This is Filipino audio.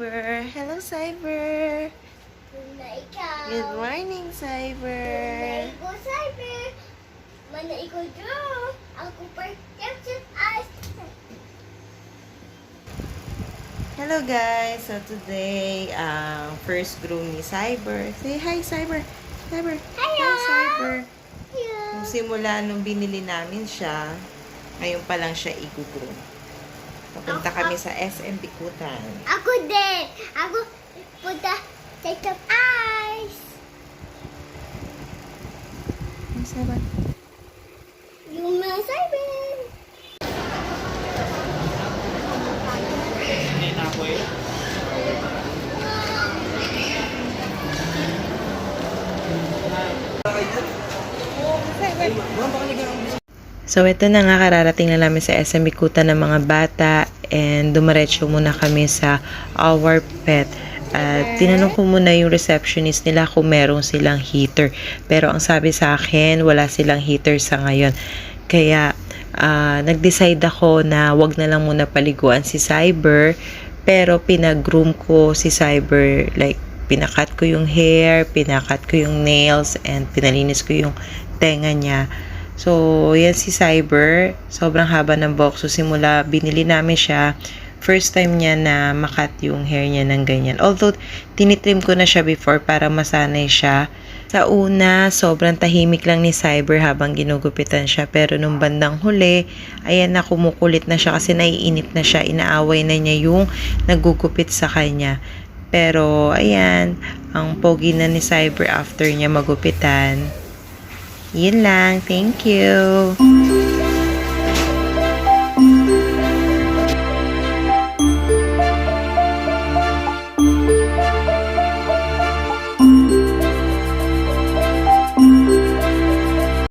Cyber. Hello, Cyber. Good morning, Cyber. Go cyber. Mana ikaw draw. Ako protection eyes. Hello, guys. So, today, first groom ni Cyber. Say hi, Cyber. Cyber. Hello. Hi, Cyber. Hello. Nung simula nung binili namin siya, ngayon pa lang siya i-groom. Papunta kami sa SM Bikutan. Ako din. Ako punta protection eyes. Hi, Cyber. Yung mga cyber. So, ito na nga, kararating na namin sa SM Bikutan ng mga bata and dumaretso muna kami sa Our Pet. At tinanong ko muna yung receptionist nila kung meron silang heater. Pero ang sabi sa akin, wala silang heater sa ngayon. Kaya, nag-decide ako na wag na lang muna paliguan si Cyber. Pero pinag-groom ko si Cyber, like, pinakat ko yung hair, pinakat ko yung nails, and pinalinis ko yung tenga niya. So, yan si Cyber. Sobrang haba ng buhok. So, simula binili namin siya, first time niya na makat yung hair niya ng ganyan. Although, tinitrim ko na siya before para masanay siya. Sa una, sobrang tahimik lang ni Cyber habang ginugupitan siya. Pero nung bandang huli, ayan na, kumukulit na siya kasi naiinip na siya. Inaaway na niya yung nagugupit sa kanya. Pero, ayan, ang pogi na ni Cyber after niya magupitan. Yun lang. Thank you.